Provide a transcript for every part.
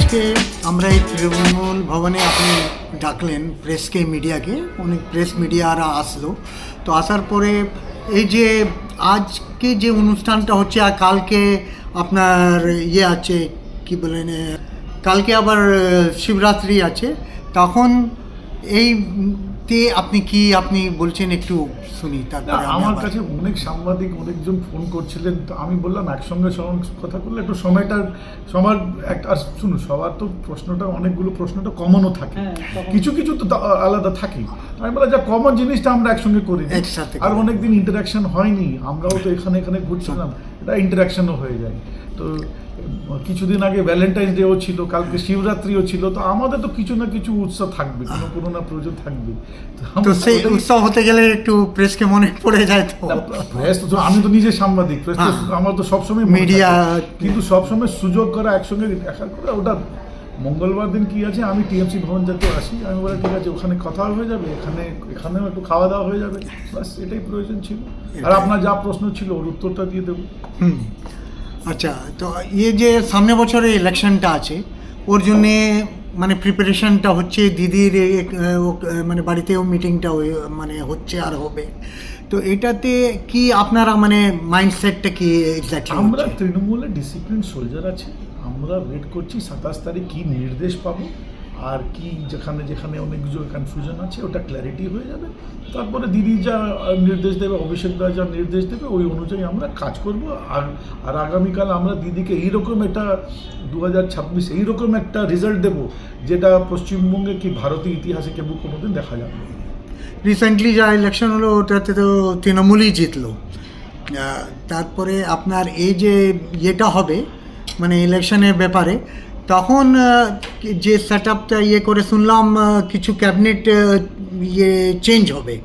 আজকে আমরা এই তৃণমূল ভবনে আপনি ডাকলেন প্রেসকে, মিডিয়াকে, অনেক প্রেস মিডিয়ারা আসলো। তো আসার পরে এই যে আজকে যে অনুষ্ঠানটা হচ্ছে আর কালকে আপনার ইয়ে আছে কি বলেন, কালকে আবার শিবরাত্রি আছে, তখন এই আপনি বলছেন একটু শুনি, তারপরে আমার কাছে অনেক সাংবাদিক অনেকজন ফোন করছিলেন, তো আমি বললাম একসঙ্গে কথা করলে একটু সবার একটা, আর শুনুন, সবার তো অনেকগুলো প্রশ্নটা কমনও থাকে, কিছু কিছু তো আলাদা থাকেই। আমি বললাম যা কমন জিনিসটা আমরা একসঙ্গে করি, আর অনেকদিন ইন্টারাকশন হয়নি, আমরাও তো এখানে ঘুরছিলাম, এটা ইন্টারাকশনও হয়ে যায়। তো কিছুদিন আগে ভ্যালেন্টাইন্স ডেও ছিল, কালকে শিবরাত্রিও ছিল, তো আমাদের তো কিছু না কিছু উৎসব থাকবে, কোনো না প্রয়োজন থাকবে। তো সেই উৎসব হতে গেলে একটু প্রেসকে মনে পড়ে যায়। তো প্রেস তো, আমি তো নিজে সাংবাদিক, প্রেস তো আমার তো সবসময় মিডিয়া, কিন্তু সবসময় সুযোগ করা, একসঙ্গে দেখা করা, ওটা মঙ্গলবার দিন কি আছে, আমি টিএমসি ভবন যাতে আসি, আমি বলে ঠিক আছে, ওখানে কথা হয়ে যাবে, এখানেও একটু খাওয়া দাওয়া হয়ে যাবে, বাস এটাই প্রয়োজন ছিল। আর আপনার যা প্রশ্ন ছিল ওর উত্তরটা দিয়ে দেবো। আচ্ছা, তো যে সামনে বছরে ইলেকশনটা আছে, ওর জন্যে মানে প্রিপারেশনটা হচ্ছে, দিদির মানে বাড়িতেও মিটিংটা হচ্ছে আর হবে, তো এটাতে কি আপনারা মানে মাইন্ডসেটটা কি এক্স্যাক্টলি? আমরা তৃণমূলের ডিসিপ্লিন সোলজার আছি, আমরা ওয়েট করছি 27 তারিখ কী নির্দেশ পাবো, আর কি যেখানে অনেক কিছু কনফিউশন আছে ওটা ক্ল্যারিটি হয়ে যাবে, তারপরে দিদি যা নির্দেশ দেবে, অভিষেক দা যা নির্দেশ দেবে, ওই অনুযায়ী আমরা কাজ করব। আর আগামীকাল আমরা দিদিকে এইরকম একটা 2026 এইরকম একটা রেজাল্ট দেবো, যেটা পশ্চিমবঙ্গে কি ভারতীয় ইতিহাসে কেউ কোনোদিন দেখা যাবে। রিসেন্টলি যা ইলেকশন হলো ওটাতে তো তৃণমূলই জিতলো, তারপরে আপনার এই যে ইয়েটা হবে মানে ইলেকশনের ব্যাপারে, তখন যে সেট আপটা করে শুনলাম কিছু ক্যাবিনেট চেঞ্জ হবে,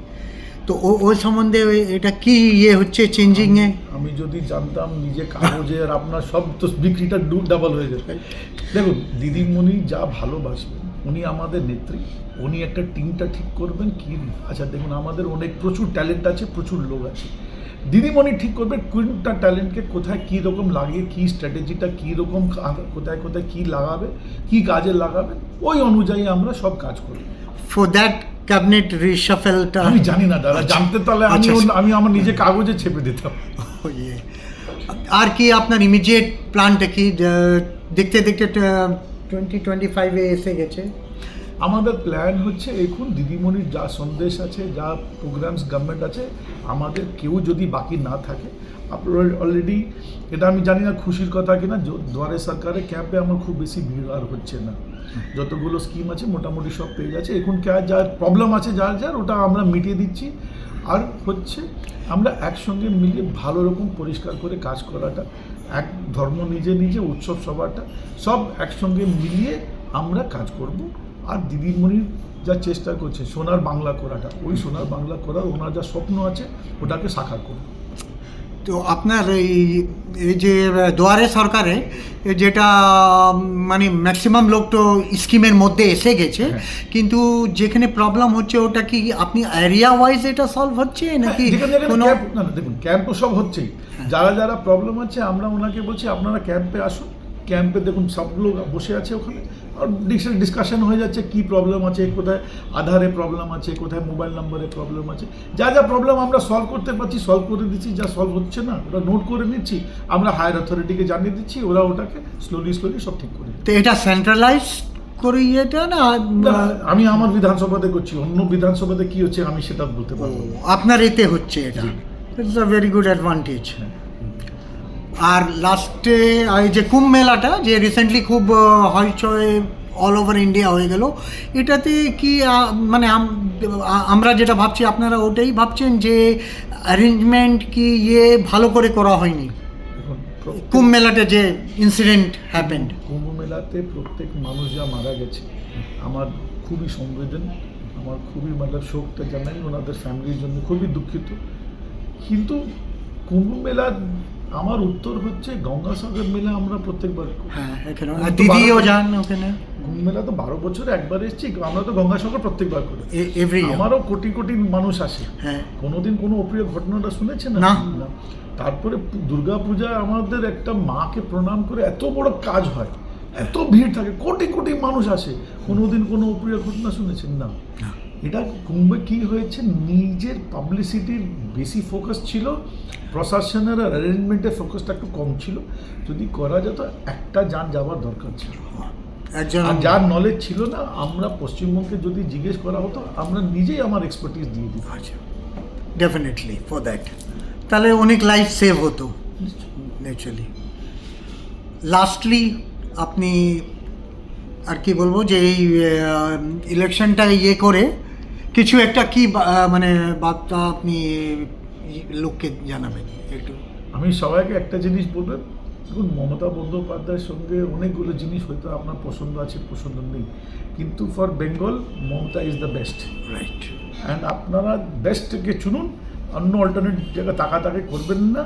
তো ওই সম্বন্ধে এটা কি হচ্ছে চেঞ্জিংয়ে? আমি যদি জানতাম নিজে কাগজে, আর আপনার সব তো বিক্রিটা ডাবল হয়ে যেত। দেখুন, দিদিমণি যা ভালোবাসবেন, উনি আমাদের নেত্রী, উনি একটা টিমটা ঠিক করবেন কি। আচ্ছা দেখুন, আমাদের প্রচুর ট্যালেন্ট আছে, প্রচুর লোক আছে, দিদিমণি ঠিক করবে কোনটা ট্যালেন্টকে কোথায় কী রকম লাগিয়ে, কী স্ট্র্যাটেজিটা কী রকম, কোথায় কোথায় কী লাগাবে, কী কাজে লাগাবে, ওই অনুযায়ী আমরা সব কাজ করি। ফর দ্যাট ক্যাবিনেট রিশাফেলটা আমি জানি না দাদা, জানতে তাহলে আমি আমার নিজে কাগজে ছেপে দিতাম। আর কি আপনার ইমিডিয়েট প্ল্যানটা কি? দেখতে 2025-এ এসে গেছে, আমাদের প্ল্যান হচ্ছে এখন দিদিমণির যা সন্দেশ আছে, যা প্রোগ্রামস গভর্নমেন্ট আছে, আমাদের কেউ যদি বাকি না থাকে, আপনার অলরেডি, এটা আমি জানি না খুশির কথা কিনা, দুয়ারে সরকারের ক্যাম্পে আমার খুব বেশি ভিড় আর হচ্ছে না, যতগুলো স্কিম আছে মোটামুটি সব পেয়ে যাচ্ছে। এখন যার প্রবলেম আছে যার ওটা আমরা মিটিয়ে দিচ্ছি। আর হচ্ছে আমরা একসঙ্গে মিলিয়ে ভালো রকম পরিষ্কার করে কাজ করাটা, এক ধর্ম নিজে উৎসব সবাটা সব একসঙ্গে মিলিয়ে আমরা কাজ করব। আর দিদিমণির যা চেষ্টা করছে সোনার বাংলা করাটা, ওই সোনার বাংলা করার ওনার যা স্বপ্ন আছে ওটাকে সাকার করব। তো আপনার এই যে দুয়ারে সরকারে যেটা মানে ম্যাক্সিমাম লোক তো স্কিমের মধ্যে এসে গেছে, কিন্তু যেখানে প্রবলেম হচ্ছে ওটা কি আপনি এরিয়া ওয়াইজ এটা সলভ হচ্ছে নাকি? দেখুন, ক্যাম্প তো সব হচ্ছেই, যারা প্রবলেম আছে আমরা ওনাকে বলছি আপনারা ক্যাম্পে আসুন, ক্যাম্পে দেখুন সব লোক বসে আছে ওখানে, আর ডিসকাশন হয়ে যাচ্ছে কি প্রবলেম আছে, কোথায় আধারে প্রবলেম আছে, কোথায় মোবাইল নম্বরে প্রবলেম আছে, যা প্রবলেম আমরা সলভ করতে পারছি সলভ করে দিচ্ছি, যা সলভ হচ্ছে না ওটা নোট করে নিচ্ছি, আমরা হায়ার অথরিটিকে জানিয়ে দিচ্ছি, ওরা ওটাকে স্লোলি সব ঠিক করে। তো এটা সেন্ট্রালাইজ করে এটা না, আমি আমার বিধানসভাতে করছি, অন্য বিধানসভাতে কি হচ্ছে আমি সেটা বলতে পারবো। আপনার এতে হচ্ছে, এটা it's a very good advantage. আর লাস্টে এই যে কুম্ভ মেলাটা যে রিসেন্টলি খুব হইচই অল ওভার ইন্ডিয়া হয়ে গেল, এটাতে কি মানে আমরা যেটা ভাবছি আপনারা ওটাই ভাবছেন যে অ্যারেঞ্জমেন্ট কি ভালো করে করা হয়নি? কুম্ভ মেলাতে যে ইনসিডেন্ট হ্যাপেন্ড, কুম্ভ মেলাতে প্রত্যেক মানুষ যা মারা গেছে, আমার খুবই সংবেদন, আমার খুবই শোকটা জানাই, ওনাদের ফ্যামিলির জন্য খুবই দুঃখিত। কিন্তু কুম্ভ মেলা, আমার উত্তর হচ্ছে গঙ্গাসাগর মেলা আমরা প্রত্যেকবার, দিদিও যান ওখানে, কুম্ভ মেলা তো 12 বছরে একবার এসেছি, আমরা তো গঙ্গাসাগর প্রত্যেকবার করি, আমারও কোটি কোটি মানুষ আসে, কোনোদিন কোনো অপ্রিয় ঘটনাটা শুনেছেন না? তারপরে দুর্গা পূজা আমাদের একটা মাকে প্রণাম করে এত বড় কাজ হয়, এত ভিড় থাকে, কোটি কোটি মানুষ আসে, কোনোদিন কোনো অপ্রিয় ঘটনা শুনেছেন না। এটা কুম্ভে কি হয়েছে, নিজের পাবলিসিটির বেশি ফোকাস ছিল, প্রশাসনের অ্যারেঞ্জমেন্টের ফোকাসটা একটু কম ছিল। যদি করা যেত, একটা যান যাওয়ার দরকার ছিল। একজন আর যার নলেজ ছিল না, আমরা পশ্চিমবঙ্গে যদি জিজ্ঞেস করা হতো, আমরা নিজেই আমার এক্সপার্টিস দিয়ে দিই। আচ্ছা, ডেফিনেটলি ফর দ্যাট, তাহলে অনেক লাইফ সেভ হতো ন্যাচুরালি। লাস্টলি আপনি আর কি বলবো যে এই ইলেকশনটা ইয়ে করে কিছু একটা কি মানে বার্তা আপনি লোককে জানাবেন একটু? আমি সবাইকে একটা জিনিস বলবেন, দেখুন মমতা বন্দ্যোপাধ্যায়ের সঙ্গে অনেকগুলো জিনিস হয়তো আপনার পছন্দ আছে, পছন্দ নেই, কিন্তু for Bengal Mamata is the best. Right. And আপনারা বেস্টকে চুনুন, অন্য অল্টারনেট জায়গায় তাকাতাকি করবেন না।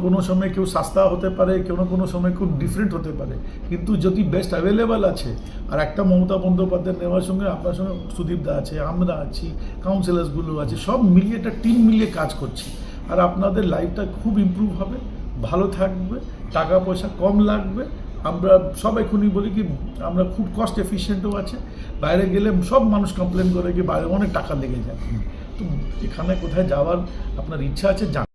কোনো সময় কেউ সস্তা হতে পারে, কোনো সময় খুব ডিফারেন্ট হতে পারে, কিন্তু যদি বেস্ট অ্যাভেলেবেল আছে, আর একটা মমতা বন্দ্যোপাধ্যায় নেওয়ার সঙ্গে আপনার সঙ্গে সুদীপ দা আছে, আমরা আছি, কাউন্সিলার্সগুলো আছে, সব মিলিয়ে একটা টিম মিলিয়ে কাজ করছি, আর আপনাদের লাইফটা খুব ইমপ্রুভ হবে, ভালো থাকবে, টাকা পয়সা কম লাগবে। আমরা সব এখনই বলি কি আমরা খুব কস্ট এফিশিয়েন্টও আছে, বাইরে গেলে সব মানুষ কমপ্লেন করে কি বাইরে অনেক টাকা লেগে যায়। তো এখানে কোথায় যাওয়ার আপনার ইচ্ছা আছে, যান।